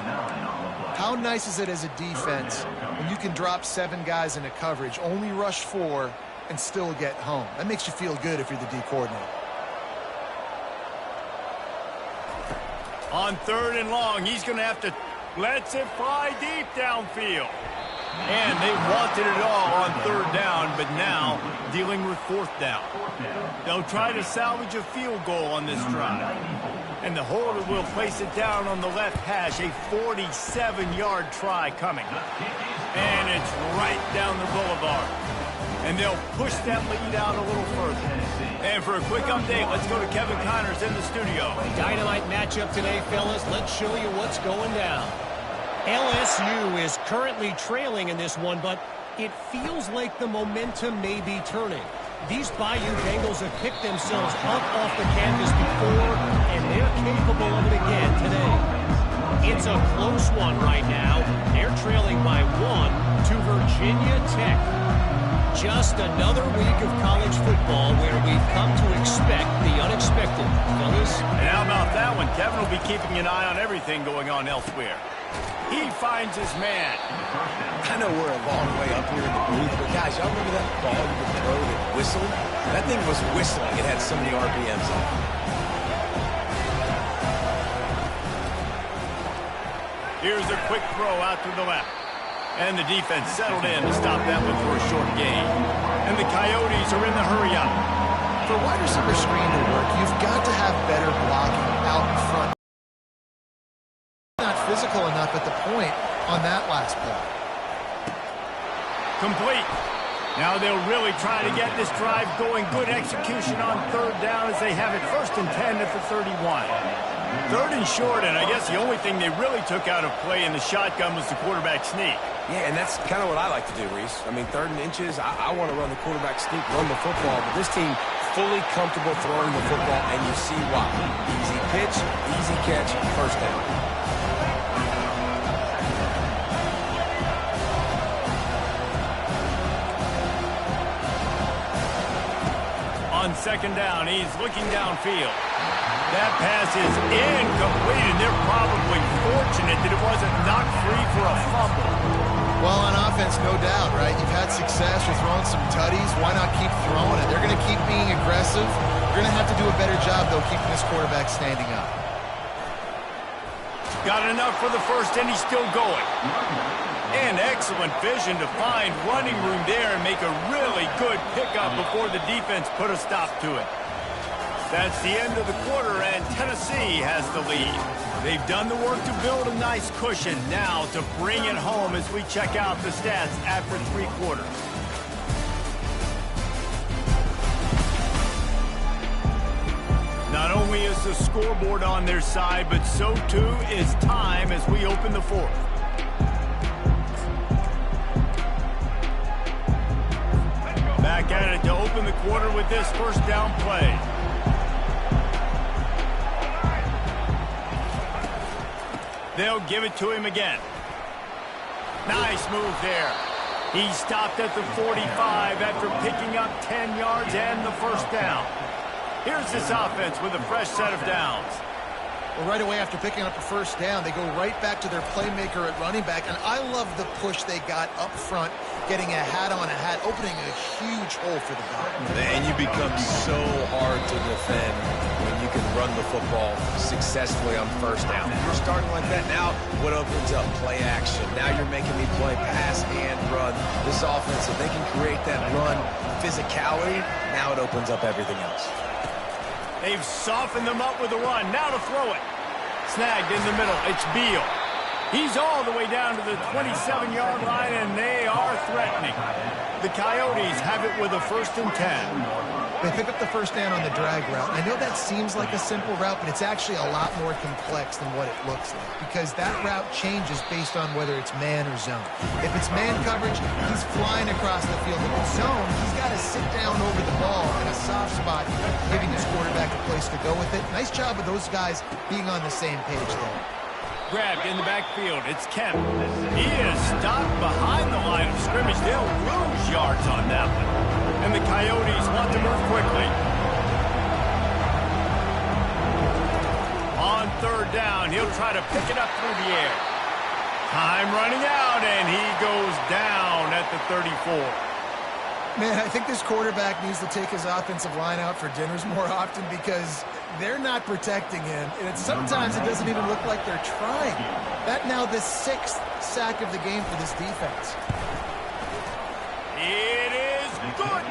How nice is it as a defense when you can drop 7 guys into coverage, only rush 4, and still get home? That makes you feel good if you're the D coordinator. On third and long, he's going to have to let it fly deep downfield. And they wanted it all on third down, but now dealing with fourth down. They'll try to salvage a field goal on this drive. And the holder will place it down on the left hash, a 47-yard try coming. And it's right down the boulevard. And they'll push that lead out a little further. And for a quick update, let's go to Kevin Connors in the studio. Dynamite matchup today, fellas. Let's show you what's going down. LSU is currently trailing in this one, but it feels like the momentum may be turning. These Bayou Bengals have picked themselves up off the canvas before, and they're capable of it again today. It's a close one right now. They're trailing by 1 to Virginia Tech. Just another week of college football where we've come to expect the unexpected. Fellas? And how about that one? Kevin will be keeping an eye on everything going on elsewhere. He finds his man. I know we're a long way up here in the booth, but guys, y'all remember that ball you could throw that whistled? That thing was whistling. It had so many RPMs on it. Here's a quick throw out to the left. And the defense settled in to stop that one for a short gain. And the Coyotes are in the hurry-up. For wide receiver screen to work, you've got to have better blocking out in front. Not physical enough at the point on that last play. Complete. Now they'll really try to get this drive going. Good execution on third down as they have it 1st and 10 at the 31. 3rd and short, and I guess the only thing they really took out of play in the shotgun was the quarterback sneak. Yeah, and that's kind of what I like to do, Reese. I mean, 3rd and inches, I want to run the quarterback sneak, run the football, but this team fully comfortable throwing the football, and you see why. Easy pitch, easy catch, first down. On second down, he's looking downfield. That pass is incomplete, and they're probably fortunate that it wasn't knocked free for a fumble. Well, on offense, no doubt, right? You've had success. You're throwing some tutties. Why not keep throwing it? They're going to keep being aggressive. You're going to have to do a better job, though, keeping this quarterback standing up. Got enough for the first, and he's still going. And excellent vision to find running room there and make a really good pickup before the defense put a stop to it. That's the end of the quarter, and Tennessee has the lead. They've done the work to build a nice cushion. Now to bring it home as we check out the stats after 3 quarters. Not only is the scoreboard on their side, but so too is time as we open the fourth. Back at it to open the quarter with this first down play. They'll give it to him again. Nice move there. He stopped at the 45 after picking up 10 yards and the first down. Here's this offense with a fresh set of downs. Well, right away after picking up a first down, they go right back to their playmaker at running back. And I love the push they got up front, getting a hat on a hat, opening a huge hole for the guy. And you become so hard to defend when you can run the football successfully on first down. If you're starting like that now, what opens up? Play action. Now you're making me play pass and run. This offense, if they can create that run physicality, now it opens up everything else. They've softened them up with a run. Now to throw it. Snagged in the middle. It's Beal. He's all the way down to the 27-yard line, and they are threatening. The Coyotes have it with a 1st and 10. They pick up the first down on the drag route. I know that seems like a simple route, but it's actually a lot more complex than what it looks like because that route changes based on whether it's man or zone. If it's man coverage, he's flying across the field. If it's zone, he's got to sit down over the ball in a soft spot, giving his quarterback a place to go with it. Nice job of those guys being on the same page there. Grabbed in the backfield. It's Kemp. He is stopped behind the line of scrimmage. They'll lose yards on that one. And the Coyotes want to move quickly. On 3rd down, he'll try to pick it up through the air. Time running out, and he goes down at the 34. Man, I think this quarterback needs to take his offensive line out for dinners more often because they're not protecting him. And sometimes it doesn't even look like they're trying. That now the 6th sack of the game for this defense. It is good.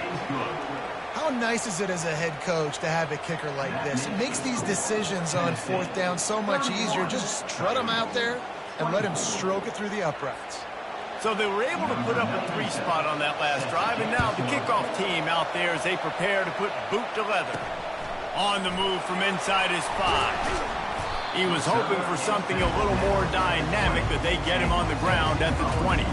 How nice is it as a head coach to have a kicker like this? It makes these decisions on 4th down so much easier. Just strut him out there and let him stroke it through the uprights. So they were able to put up a 3 spot on that last drive, and now the kickoff team out there as they prepare to put boot to leather. On the move from inside his 5. He was hoping for something a little more dynamic, but they get him on the ground at the 20.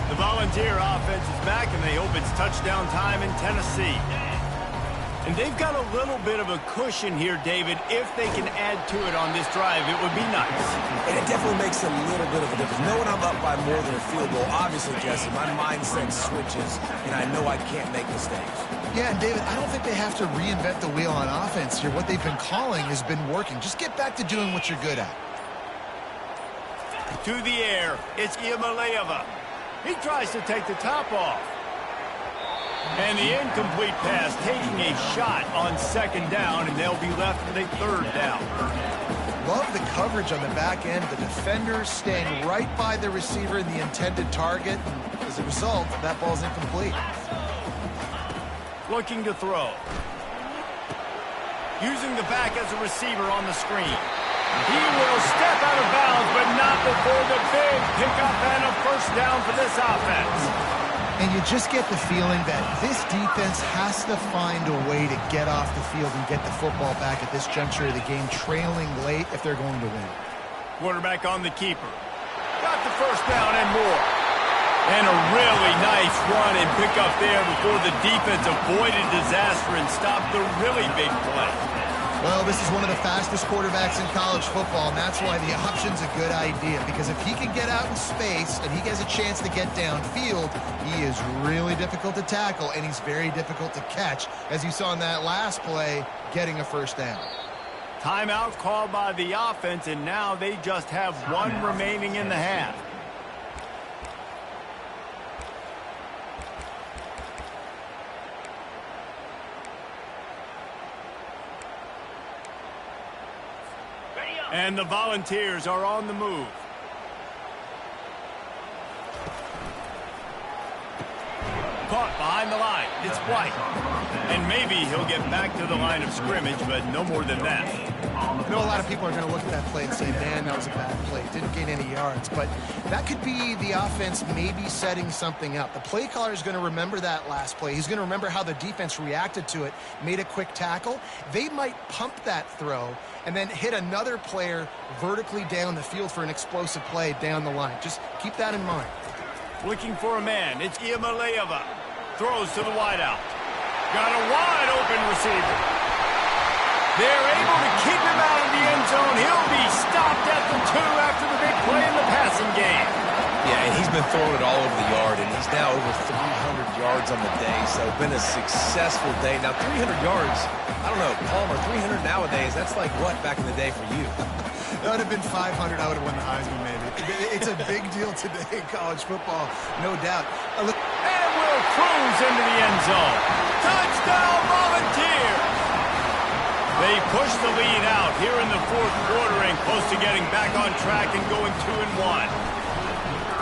The Volunteer offense is back, and they hope it's touchdown time in Tennessee. And they've got a little bit of a cushion here, David. If they can add to it on this drive, it would be nice. And it definitely makes a little bit of a difference. Knowing I'm up by more than a field goal, obviously, Jesse, my mindset switches, and I know I can't make mistakes. Yeah, and David, I don't think they have to reinvent the wheel on offense here. What they've been calling has been working. Just get back to doing what you're good at. To the air, it's Iamaleava. He tries to take the top off. And the incomplete pass taking a shot on 2nd down, and they'll be left with a 3rd down. Love the coverage on the back end. The defenders staying right by the receiver in the intended target. And as a result, that ball's incomplete. Looking to throw. Using the back as a receiver on the screen. He will step out of bounds, but not before the big pickup and a 1st down for this offense. And you just get the feeling that this defense has to find a way to get off the field and get the football back at this juncture of the game, trailing late if they're going to win. Quarterback on the keeper. Got the first down and more. And a really nice run and pick up there before the defense avoided disaster and stopped the really big play. Well, this is one of the fastest quarterbacks in college football, and that's why the option's a good idea. Because if he can get out in space and he has a chance to get downfield, he is really difficult to tackle, and he's very difficult to catch, as you saw in that last play, getting a first down. Timeout called by the offense, and now they just have one remaining in the half. And the Volunteers are on the move. Caught behind the line. It's White. And maybe he'll get back to the line of scrimmage, but no more than that. I know a lot of people are going to look at that play and say, man, that was a bad play. Didn't gain any yards. But that could be the offense maybe setting something up. The play caller is going to remember that last play. He's going to remember how the defense reacted to it, made a quick tackle. They might pump that throw and then hit another player vertically down the field for an explosive play down the line. Just keep that in mind. Looking for a man. It's Iamaleava. Throws to the wideout. Got a wide open receiver. They're able to keep him out of the end zone. He'll be stopped at the 2 after the big play in the passing game. Yeah, and he's been throwing it all over the yard, and he's now over 300 yards on the day, so been a successful day. Now, 300 yards, I don't know, Palmer, 300 nowadays, that's like what back in the day for you? That would have been 500. I would have won the Heisman, maybe. It's a big deal today in college football, no doubt. And will cruise into the end zone. Touchdown, Volunteers! They push the lead out here in the fourth quarter and close to getting back on track and going 2-1.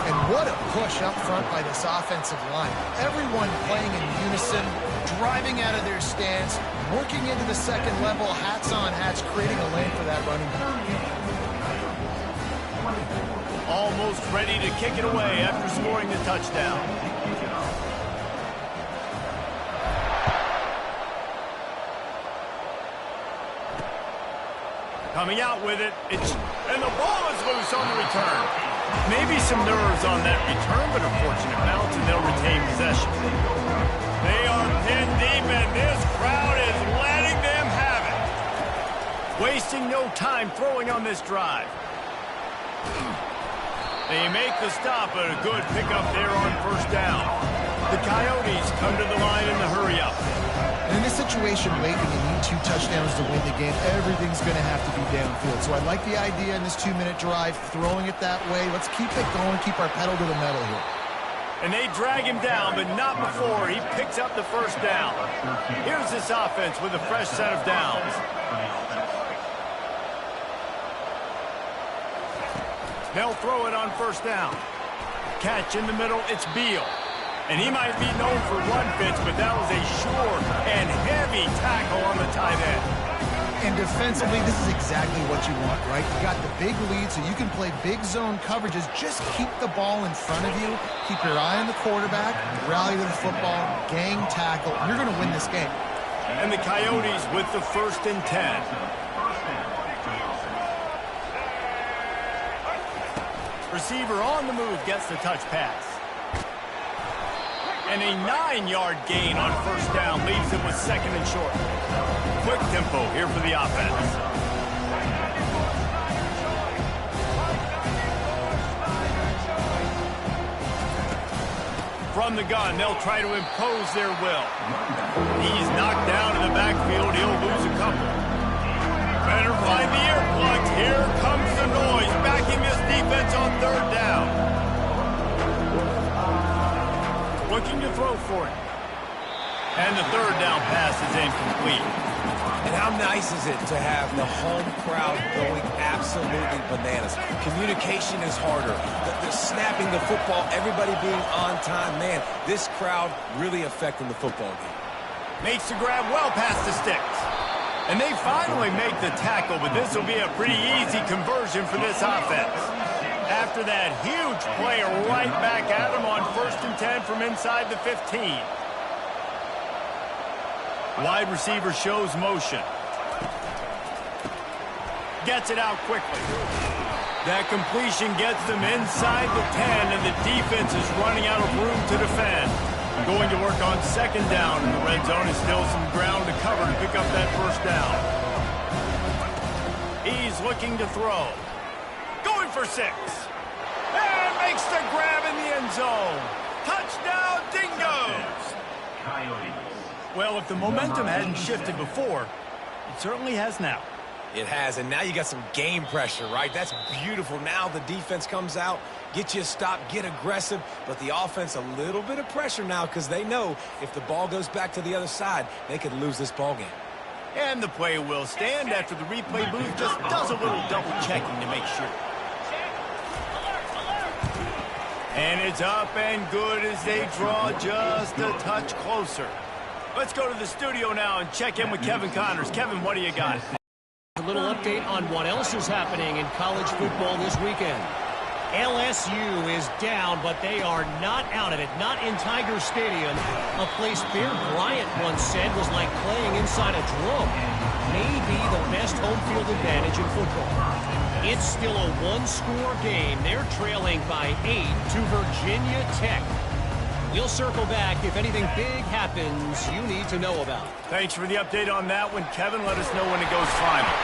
And what a push up front by this offensive line. Everyone playing in unison, driving out of their stance, working into the second level, hats on hats, creating a lane for that running back. Almost ready to kick it away after scoring the touchdown. Coming out with it, and the ball is loose on the return. Maybe some nerves on that return, but a fortunate bounce, and they'll retain possession. They are pinned deep, and this crowd is letting them have it. Wasting no time throwing on this drive. They make the stop, but a good pickup there on first down. The Coyotes come to the line in the hurry-up. And in this situation, late when you need 2 touchdowns to win the game, everything's going to have to be downfield. So I like the idea in this 2-minute drive, throwing it that way. Let's keep it going, keep our pedal to the metal here. And they drag him down, but not before he picks up the first down. Here's this offense with a fresh set of downs. They'll throw it on first down. Catch in the middle, it's Beal. And he might be known for run fits, but that was a sure and heavy tackle on the tight end. And defensively, this is exactly what you want, right? You got the big lead, so you can play big zone coverages. Just keep the ball in front of you. Keep your eye on the quarterback. Rally to the football. Gang tackle. You're going to win this game. And the Coyotes with the 1st and 10. Receiver on the move gets the touch pass. And a 9-yard gain on first down leaves him with 2nd and short. Quick tempo here for the offense. From the gun, they'll try to impose their will. He's knocked down in the backfield. He'll lose a couple. Better find the earplugs. Here comes the noise, backing this defense on 3rd down. Looking to throw for it. And the 3rd down pass is incomplete. And how nice is it to have the home crowd going absolutely bananas? Communication is harder. The snapping the football, everybody being on time. Man, this crowd really affecting the football game. Makes the grab well past the sticks. And they finally make the tackle, but this will be a pretty easy conversion for this offense. After that huge play right back at him on 1st and 10 from inside the 15. Wide receiver shows motion. Gets it out quickly. That completion gets them inside the 10, and the defense is running out of room to defend. Going to work on second down in the red zone. Is still some ground to cover to pick up that first down. He's looking to throw. Going for 6. And makes the grab in the end zone. Touchdown, Dingoes! Well, if the momentum hadn't shifted before, it certainly has now. It has, and now you got some game pressure, right? That's beautiful. Now the defense comes out, get you a stop, get aggressive, but the offense a little bit of pressure now because they know if the ball goes back to the other side, they could lose this ball game. And the play will stand after the replay booth just does a little double-checking to make sure. And it's up and good as they draw just a touch closer. Let's go to the studio now and check in with Kevin Connors. Kevin, what do you got? A little update on what else is happening in college football this weekend. LSU is down, but they are not out of it. Not in Tiger Stadium, a place Bear Bryant once said was like playing inside a drum. Maybe the best home field advantage in football. It's still a one-score game. They're trailing by 8 to Virginia Tech. We'll circle back if anything big happens you need to know about. Thanks for the update on that one, Kevin. Let us know when it goes final.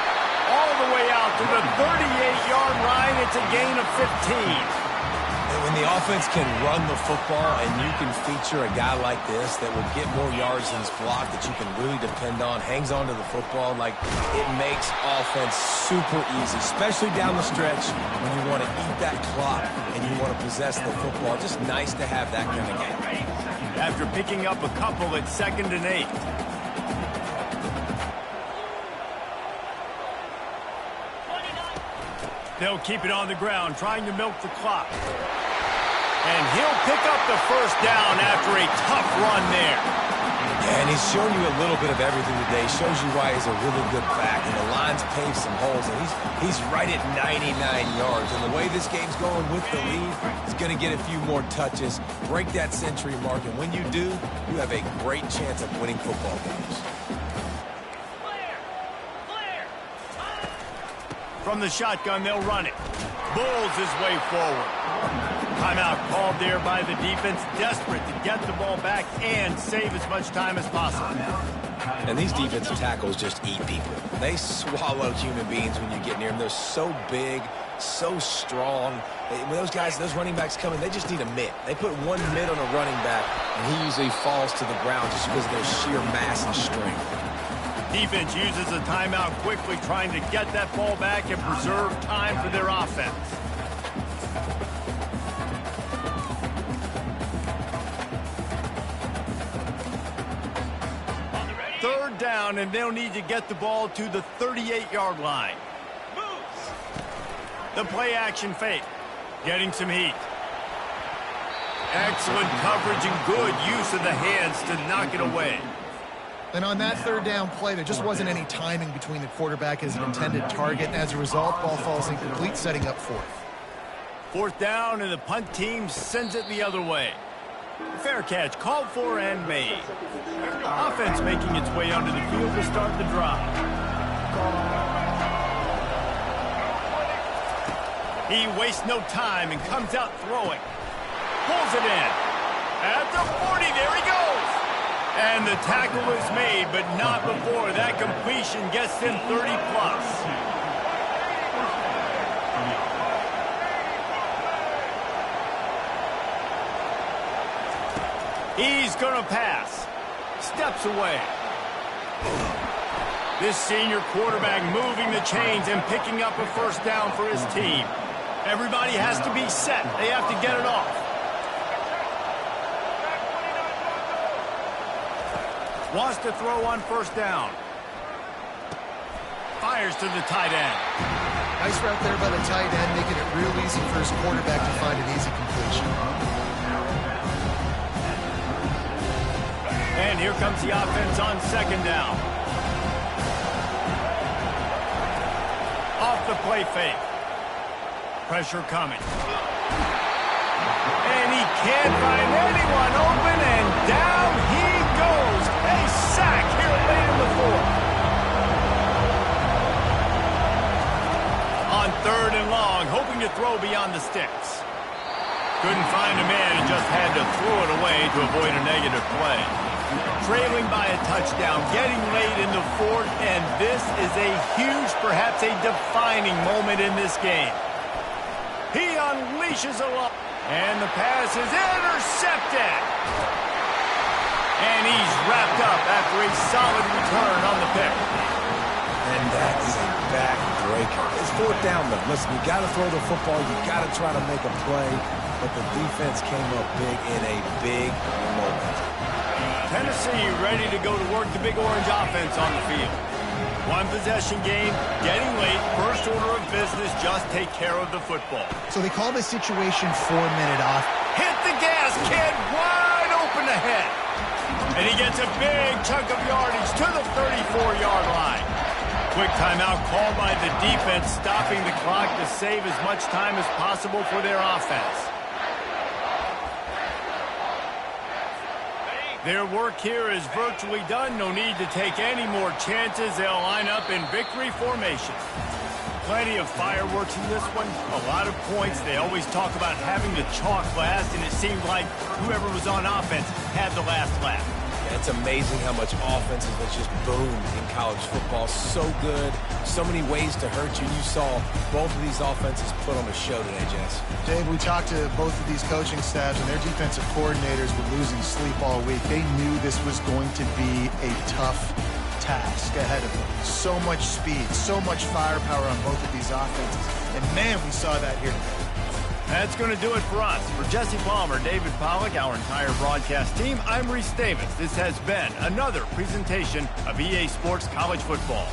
All the way out to the 38-yard line. It's a gain of 15. When the offense can run the football and you can feature a guy like this that will get more yards than his block that you can really depend on, hangs on to the football, like it makes offense super easy, especially down the stretch when you want to eat that clock and you want to possess the football. Just nice to have that kind of game. After picking up a couple at 2nd and 8. They'll keep it on the ground, trying to milk the clock. And he'll pick up the first down after a tough run there. And he's shown you a little bit of everything today. Shows you why he's a really good back. And the line's paved some holes. And he's right at 99 yards. And the way this game's going with the lead, he's going to get a few more touches, break that century mark. And when you do, you have a great chance of winning football games. From the shotgun, they'll run it. Bulls his way forward. Timeout called there by the defense, desperate to get the ball back and save as much time as possible. And these defensive tackles just eat people. They swallow human beings when you get near them. They're so big, so strong. When those guys, those running backs come in, they just need a mitt. They put one mitt on a running back, and he usually falls to the ground just because of their sheer mass and strength. Defense uses a timeout quickly, trying to get that ball back and preserve time for their offense. Third down, and they'll need to get the ball to the 38-yard line. The play action fake, getting some heat. Excellent coverage and good use of the hands to knock it away. And on that third down play, there just wasn't any timing between the quarterback and his intended target. And as a result, ball falls incomplete, setting up fourth. Fourth down, and the punt team sends it the other way. Fair catch called for and made. Offense making its way onto the field to start the drive. He wastes no time and comes out throwing. Pulls it in. At the 40, there he goes. And the tackle is made, but not before that completion gets him 30-plus. He's going to pass. Steps away. This senior quarterback moving the chains and picking up a first down for his team. Everybody has to be set. They have to get it off. Wants to throw on first down. Fires to the tight end. Nice route there by the tight end, making it real easy for his quarterback to find an easy completion. And here comes the offense on second down. Off the play fake. Pressure coming. And he can't find anyone open, and down he goes. A sack here late in the fourth. On third and long, hoping to throw beyond the sticks. Couldn't find a man and just had to throw it away to avoid a negative play. Trailing by a touchdown, getting late in the fourth, and this is a huge, perhaps a defining moment in this game. He unleashes a lot, and the pass is intercepted. And he's wrapped up after a solid return on the pick. And that is a backbreaker. It's fourth down, though. Listen, you got to throw the football. You got to try to make a play. But the defense came up big in a big moment. Tennessee ready to go to work the Big Orange offense on the field. One possession game, getting late, first order of business, just take care of the football. So they call this situation 4-minute off. Hit the gas, kid, wide open ahead. And he gets a big chunk of yardage to the 34-yard line. Quick timeout called by the defense, stopping the clock to save as much time as possible for their offense. Their work here is virtually done. No need to take any more chances. They'll line up in victory formation. Plenty of fireworks in this one. A lot of points. They always talk about having the chalk last, and it seemed like whoever was on offense had the last laugh. It's amazing how much offense has just boomed in college football. So good. So many ways to hurt you. You saw both of these offenses put on a show today, Jess. Dave, we talked to both of these coaching staffs, and their defensive coordinators were losing sleep all week. They knew this was going to be a tough task ahead of them. So much speed, so much firepower on both of these offenses. And, man, we saw that here today. That's going to do it for us. For Jesse Palmer, David Pollack, our entire broadcast team, I'm Reese Davis. This has been another presentation of EA Sports College Football.